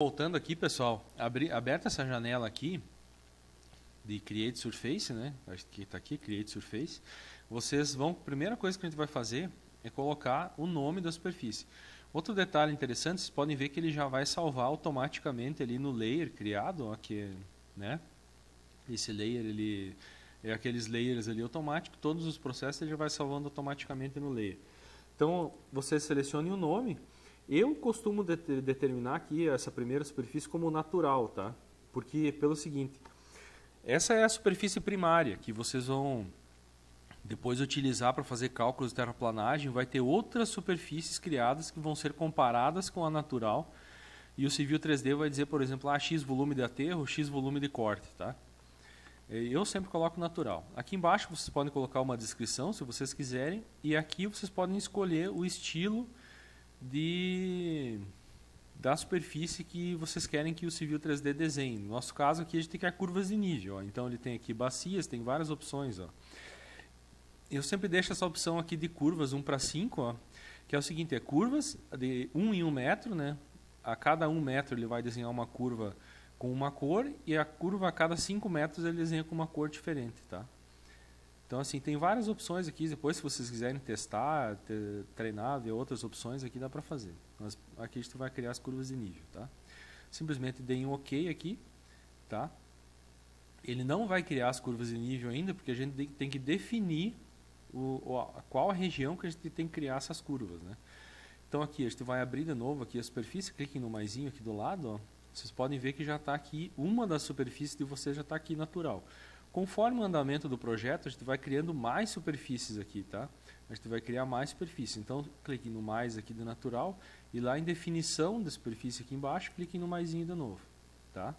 Voltando aqui, pessoal, aberta essa janela aqui de Create Surface, né? Acho que está aqui, Create Surface. Vocês vão, a primeira coisa que a gente vai fazer é colocar o nome da superfície. Outro detalhe interessante, vocês podem ver que ele já vai salvar automaticamente ali no layer criado, ó, que, né? Esse layer, ele é aqueles layers ali automáticos, todos os processos ele já vai salvando automaticamente no layer. Então, você selecione o nome. Eu costumo determinar aqui essa primeira superfície como natural, tá? Porque, pelo seguinte, essa é a superfície primária que vocês vão depois utilizar para fazer cálculos de terraplanagem. Vai ter outras superfícies criadas que vão ser comparadas com a natural. E o Civil 3D vai dizer, por exemplo, X volume de aterro, X volume de corte, tá? Eu sempre coloco natural. Aqui embaixo vocês podem colocar uma descrição, se vocês quiserem. E aqui vocês podem escolher o estilo da superfície que vocês querem que o Civil 3D desenhe. No nosso caso aqui a gente quer curvas de nível, ó. Então ele tem aqui bacias, tem várias opções, ó. Eu sempre deixo essa opção aqui de curvas 1 para 5, ó, que é o seguinte, é curvas de 1 em 1 metro, né? A cada 1 metro ele vai desenhar uma curva com uma cor e a curva a cada 5 metros ele desenha com uma cor diferente, tá? Então, assim, tem várias opções aqui. Depois, se vocês quiserem testar, treinar, ver outras opções, aqui dá para fazer. Mas aqui a gente vai criar as curvas de nível, tá? Simplesmente dê um OK aqui, tá? Ele não vai criar as curvas de nível ainda, porque a gente tem que definir qual a região que a gente tem que criar essas curvas, né? Então, aqui a gente vai abrir de novo aqui a superfície, cliquem no maisinho aqui do lado, ó. Vocês podem ver que já está aqui, uma das superfícies de vocês já está aqui natural. Conforme o andamento do projeto, a gente vai criando mais superfícies aqui, tá? A gente vai criar mais superfícies. Então, clique no mais aqui de natural e lá em definição da superfície aqui embaixo, clique no maisinho de novo, tá?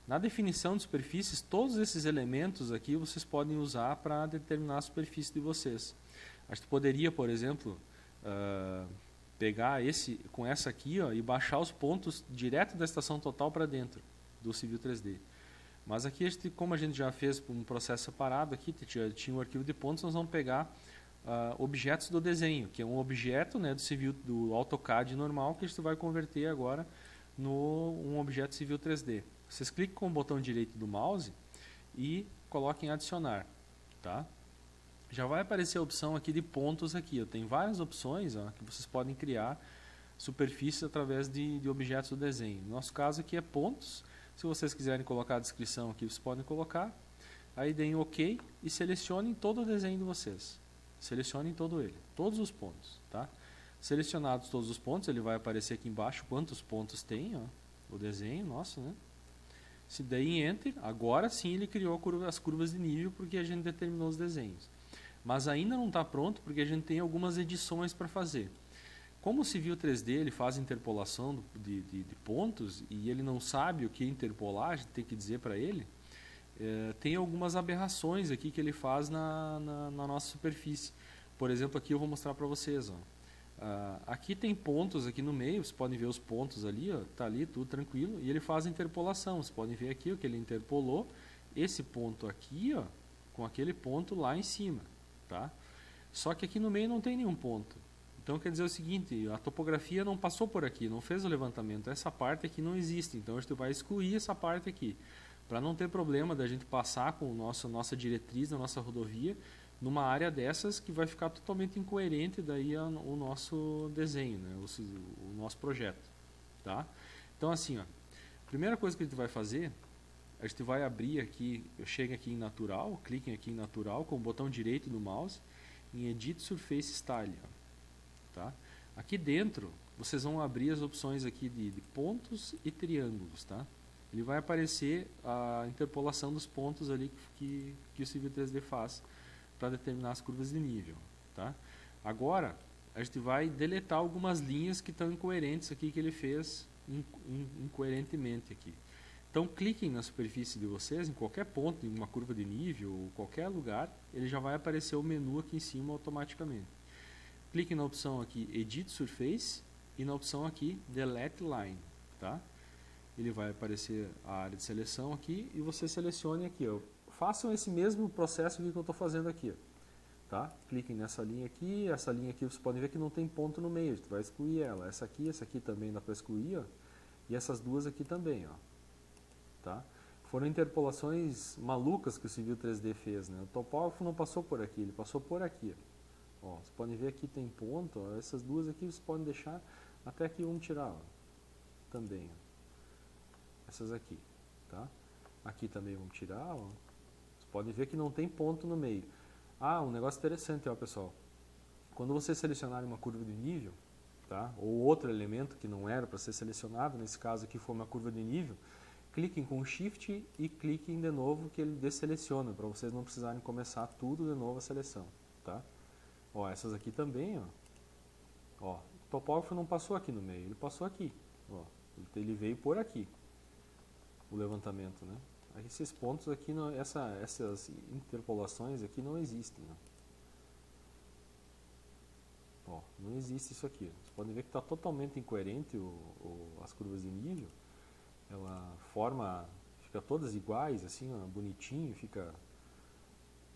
Na definição de superfícies, todos esses elementos aqui vocês podem usar para determinar a superfície de vocês. A gente poderia, por exemplo, pegar com essa aqui, ó, e baixar os pontos direto da estação total para dentro do Civil 3D. Mas aqui, como a gente já fez um processo separado, aqui tinha um arquivo de pontos, nós vamos pegar objetos do desenho, que é um objeto, né, do AutoCAD normal, que a gente vai converter agora um objeto Civil 3D. Vocês clicam com o botão direito do mouse e coloquem adicionar, tá? Já vai aparecer a opção aqui de pontos aqui. Eu tenho várias opções, ó, que vocês podem criar superfícies através de objetos do desenho. No nosso caso aqui é pontos. Se vocês quiserem colocar a descrição aqui, vocês podem colocar. Aí deem OK e selecionem todo o desenho de vocês. Selecionem todo ele, todos os pontos, tá? Selecionados todos os pontos, ele vai aparecer aqui embaixo quantos pontos tem, ó, o desenho nosso, né? Se der em Enter, agora sim ele criou as curvas de nível porque a gente determinou os desenhos. Mas ainda não está pronto porque a gente tem algumas edições para fazer. Como o Civil 3D ele faz interpolação de pontos e ele não sabe o que interpolar, a gente tem que dizer para ele, tem algumas aberrações aqui que ele faz na nossa superfície. Por exemplo, aqui eu vou mostrar para vocês. Ó. Aqui tem pontos aqui no meio, vocês podem ver os pontos ali, está ali tudo tranquilo, e ele faz a interpolação. Vocês podem ver aqui ó, que ele interpolou esse ponto aqui ó, com aquele ponto lá em cima. Tá? Só que aqui no meio não tem nenhum ponto. Então quer dizer o seguinte, a topografia não passou por aqui, não fez o levantamento. Essa parte aqui não existe, então a gente vai excluir essa parte aqui. Para não ter problema da gente passar com nossa diretriz, a nossa rodovia, numa área dessas que vai ficar totalmente incoerente daí o nosso desenho, né? o nosso projeto. Tá? Então assim, ó, a primeira coisa que a gente vai fazer, a gente vai abrir aqui, eu chego aqui em Natural, cliquem aqui em Natural com o botão direito do mouse, em Edit Surface Style. Ó, tá? Aqui dentro, vocês vão abrir as opções aqui de pontos e triângulos. Tá? Ele vai aparecer a interpolação dos pontos ali que o Civil 3D faz para determinar as curvas de nível. Tá? Agora, a gente vai deletar algumas linhas que estão incoerentes aqui, que ele fez incoerentemente aqui. Então, cliquem na superfície de vocês, em qualquer ponto, em uma curva de nível, ou qualquer lugar, ele já vai aparecer o menu aqui em cima automaticamente. Cliquem na opção aqui Edit Surface e na opção aqui Delete Line. Tá? Ele vai aparecer a área de seleção aqui e você selecione aqui. Ó. Façam esse mesmo processo que eu estou fazendo aqui. Tá? Cliquem nessa linha aqui, vocês podem ver que não tem ponto no meio, a gente vai excluir ela. Essa aqui também dá para excluir, ó. E essas duas aqui também, ó. Tá? Foram interpolações malucas que o Civil 3D fez, né? O topógrafo não passou por aqui, ele passou por aqui. Ó, vocês podem ver aqui tem ponto, ó, essas duas aqui vocês podem deixar, até aqui vamos tirar, ó, também. Ó. Essas aqui, tá? Aqui também vamos tirar, ó. Vocês podem ver que não tem ponto no meio. Ah, um negócio interessante, ó, pessoal. Quando vocês selecionarem uma curva de nível, tá? Ou outro elemento que não era para ser selecionado, nesse caso aqui foi uma curva de nível, cliquem com o Shift e cliquem de novo que ele desseleciona, para vocês não precisarem começar tudo de novo a seleção, tá? Ó, essas aqui também, ó. Ó, o topógrafo não passou aqui no meio, ele passou aqui, ó. Ele veio por aqui, o levantamento, né? Esses pontos aqui, essas interpolações aqui não existem, né? Ó, não existe isso aqui. Vocês podem ver que está totalmente incoerente as curvas de nível. Ela forma, fica todas iguais, assim, ó, bonitinho, fica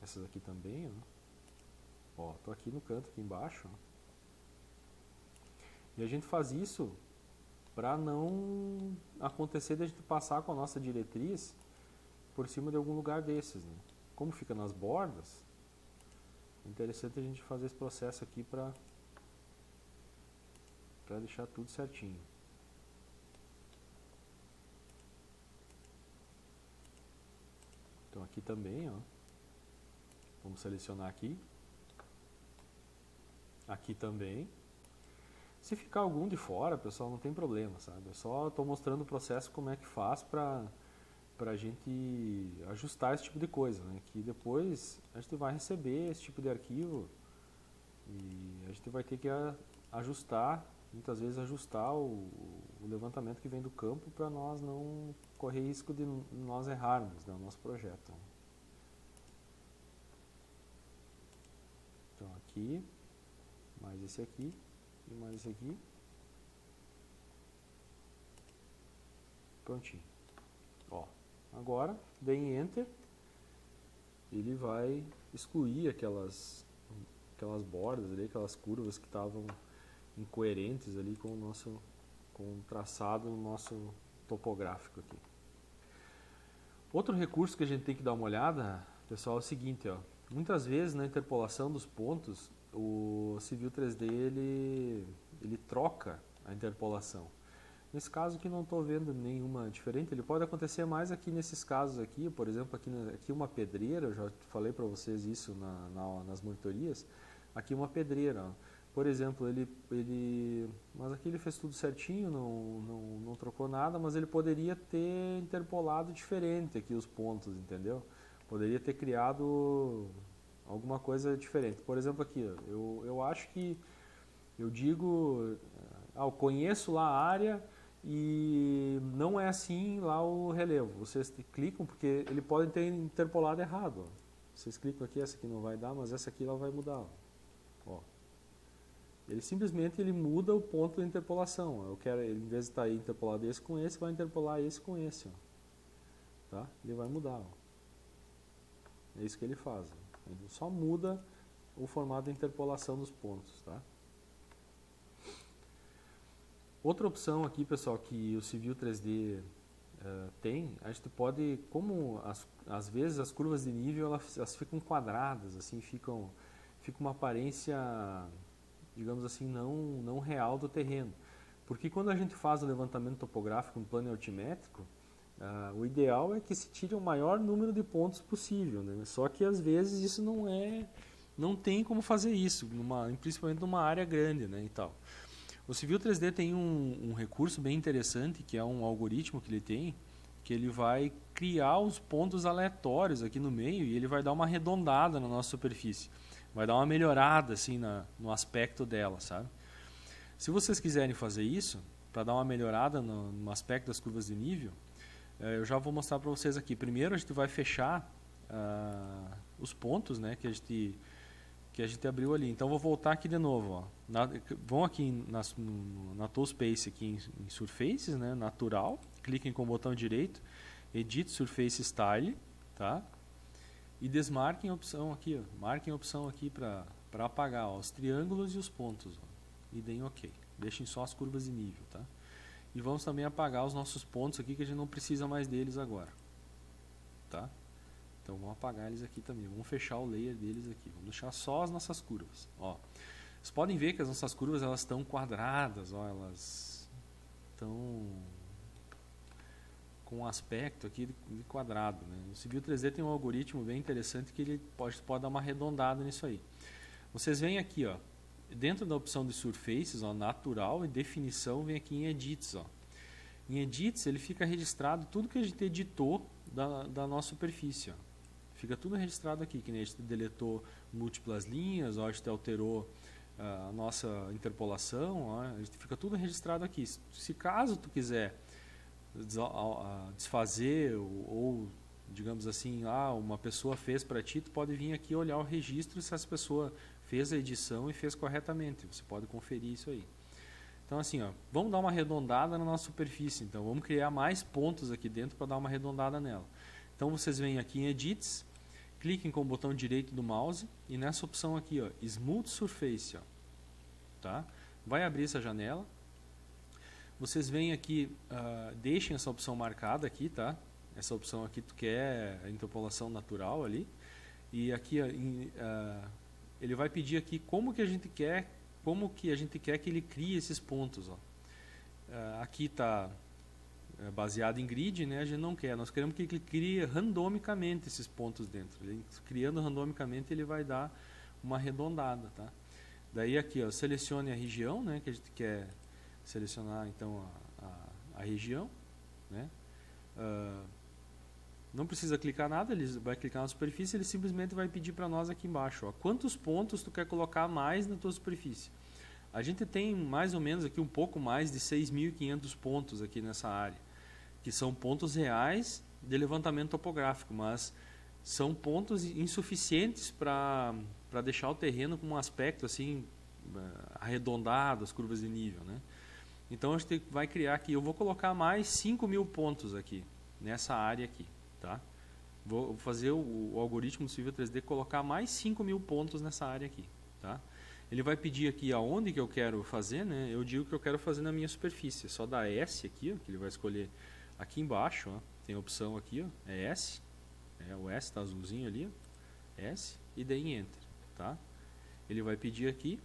essas aqui também, ó. Tô aqui no canto, aqui embaixo, ó. E a gente faz isso para não acontecer de a gente passar com a nossa diretriz por cima de algum lugar desses, né? Como fica nas bordas, é interessante a gente fazer esse processo aqui para deixar tudo certinho. Então aqui também, ó. Vamos selecionar aqui. Aqui também. Se ficar algum de fora, pessoal, não tem problema, sabe? Eu só estou mostrando o processo como é que faz para a gente ajustar esse tipo de coisa, né? Que depois a gente vai receber esse tipo de arquivo e a gente vai ter que ajustar, muitas vezes ajustar o levantamento que vem do campo para nós não correr risco de nós errarmos, né, o nosso projeto. Então aqui, mais esse aqui e mais esse aqui. Prontinho. Ó, agora, dei em Enter, ele vai excluir aquelas bordas ali, aquelas curvas que estavam incoerentes ali com o traçado no nosso topográfico aqui. Outro recurso que a gente tem que dar uma olhada, pessoal, é o seguinte, ó. Muitas vezes na interpolação dos pontos, o Civil 3D ele troca a interpolação. Nesse caso aqui não estou vendo nenhuma diferente, ele pode acontecer mais aqui nesses casos aqui, por exemplo, aqui uma pedreira, eu já falei para vocês isso nas monitorias, aqui uma pedreira, ó. Por exemplo, mas aqui ele fez tudo certinho, não trocou nada, mas ele poderia ter interpolado diferente aqui os pontos, entendeu? Poderia ter criado alguma coisa diferente. Por exemplo, aqui, eu acho que eu digo, eu conheço lá a área e não é assim lá o relevo. Vocês clicam porque ele pode ter interpolado errado. Ó. Vocês clicam aqui, essa aqui não vai dar, mas essa aqui ela vai mudar. Ó. Ele simplesmente muda o ponto de interpolação. Eu quero, ele, em vez de estar aí interpolado esse com esse, vai interpolar esse com esse. Ó. Tá? Ele vai mudar. Ó. É isso que ele faz. Ó. Ele só muda o formato de interpolação dos pontos. Tá? Outra opção aqui, pessoal, que o Civil 3D tem, a gente pode, como às vezes as curvas de nível elas ficam quadradas, assim, fica uma aparência, digamos assim, não real do terreno. Porque quando a gente faz o levantamento topográfico em plano altimétrico, o ideal é que se tire o maior número de pontos possível, né? Só que às vezes isso não tem como fazer isso, principalmente numa área grande, né, e tal. O Civil 3D tem um recurso bem interessante, que é um algoritmo que ele tem, que ele vai criar os pontos aleatórios aqui no meio e ele vai dar uma arredondada na nossa superfície. Vai dar uma melhorada assim no aspecto dela, sabe? Se vocês quiserem fazer isso, para dar uma melhorada no aspecto das curvas de nível, eu já vou mostrar para vocês aqui. Primeiro a gente vai fechar os pontos, né, que a gente abriu ali. Então vou voltar aqui de novo. Ó. Vão aqui na Toolspace aqui em Surfaces, né, Natural, cliquem com o botão direito, Edit Surface Style, tá? E desmarquem a opção aqui, ó. Marquem a opção aqui para apagar, ó, os triângulos e os pontos, ó. E deem OK. Deixem só as curvas de nível, tá? E vamos também apagar os nossos pontos aqui, que a gente não precisa mais deles agora. Tá? Então vamos apagar eles aqui também. Vamos fechar o layer deles aqui. Vamos deixar só as nossas curvas. Ó, vocês podem ver que as nossas curvas elas estão quadradas. Ó, elas estão com um aspecto aqui de quadrado. Né? O Civil 3D tem um algoritmo bem interessante que ele pode dar uma arredondada nisso aí. Vocês veem aqui, ó, dentro da opção de Surfaces, ó, Natural e Definição, vem aqui em Edits. Ó. Em Edits ele fica registrado tudo que a gente editou da nossa superfície. Ó. Fica tudo registrado aqui, que nem a gente deletou múltiplas linhas, ó, a gente alterou a nossa interpolação, ó, a gente fica tudo registrado aqui. Se caso tu quiser desfazer ou digamos assim, uma pessoa fez para ti, tu pode vir aqui olhar o registro se essa pessoa fez a edição e fez corretamente. Você pode conferir isso aí. Então assim, ó, vamos dar uma arredondada na nossa superfície. Então vamos criar mais pontos aqui dentro para dar uma arredondada nela. Então vocês vêm aqui em Edits, cliquem com o botão direito do mouse e nessa opção aqui, ó, Smooth Surface, ó, tá? Vai abrir essa janela. Vocês vêm aqui, deixem essa opção marcada aqui, tá? Essa opção aqui tu quer a interpolação natural ali. E aqui ele vai pedir aqui como que a gente quer que ele crie esses pontos, ó. Aqui está baseado em grid, né? A gente não quer, nós queremos que ele crie randomicamente esses pontos dentro. Ele, criando randomicamente ele vai dar uma arredondada, tá? Daí aqui, ó, selecione a região, né? Que a gente quer selecionar então a região, né? Não precisa clicar nada, ele vai clicar na superfície, ele simplesmente vai pedir para nós aqui embaixo, ó, quantos pontos tu quer colocar mais na tua superfície. A gente tem mais ou menos aqui um pouco mais de 6.500 pontos aqui nessa área, que são pontos reais de levantamento topográfico, mas são pontos insuficientes para deixar o terreno com um aspecto assim arredondado, as curvas de nível, né? Então a gente vai criar aqui, eu vou colocar mais 5.000 pontos aqui, nessa área aqui. Tá? Vou fazer o algoritmo do Civil 3D colocar mais 5.000 pontos nessa área aqui. Tá? Ele vai pedir aqui aonde que eu quero fazer, né? Eu digo que eu quero fazer na minha superfície. É só dar S aqui, ó, que ele vai escolher aqui embaixo. Ó, tem a opção aqui, ó, é S. O S está azulzinho ali. Ó, S e daí Enter. Tá? Ele vai pedir aqui.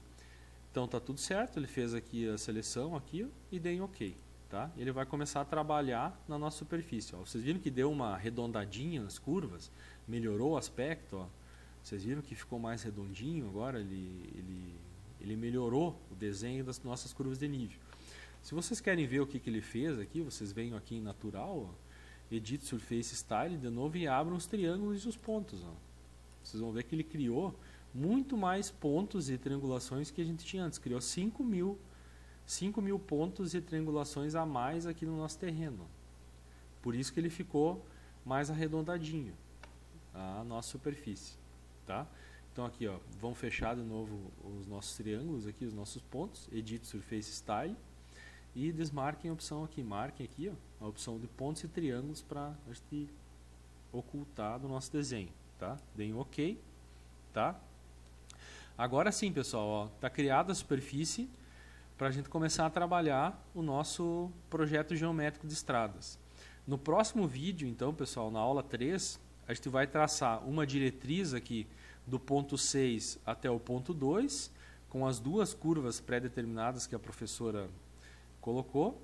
Então tá tudo certo. Ele fez aqui a seleção aqui, ó, e daí OK. Tá? Ele vai começar a trabalhar na nossa superfície. Ó. Vocês viram que deu uma arredondadinha nas curvas? Melhorou o aspecto? Ó. Vocês viram que ficou mais redondinho agora? Ele melhorou o desenho das nossas curvas de nível. Se vocês querem ver o que ele fez aqui, vocês vêm aqui em Natural, ó, Edit Surface Style de novo e abram os triângulos e os pontos. Ó. Vocês vão ver que ele criou muito mais pontos e triangulações que a gente tinha antes. Criou 5.000 pontos e triangulações a mais aqui no nosso terreno. Por isso que ele ficou mais arredondadinho a nossa superfície. Tá? Então aqui, ó, vamos fechar de novo os nossos triângulos aqui, os nossos pontos, Edit Surface Style e desmarquem a opção aqui, marquem aqui, ó, a opção de pontos e triângulos para a gente ocultar do nosso desenho. Tá? Deem OK. Tá? Agora sim, pessoal, está criada a superfície para a gente começar a trabalhar o nosso projeto geométrico de estradas. No próximo vídeo, então, pessoal, na aula 3, a gente vai traçar uma diretriz aqui do ponto 6 até o ponto 2, com as duas curvas pré-determinadas que a professora colocou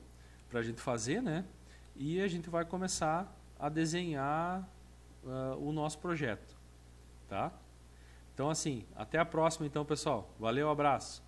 para a gente fazer, né? E a gente vai começar a desenhar o nosso projeto. Tá? Então, assim, até a próxima, então, pessoal. Valeu, abraço!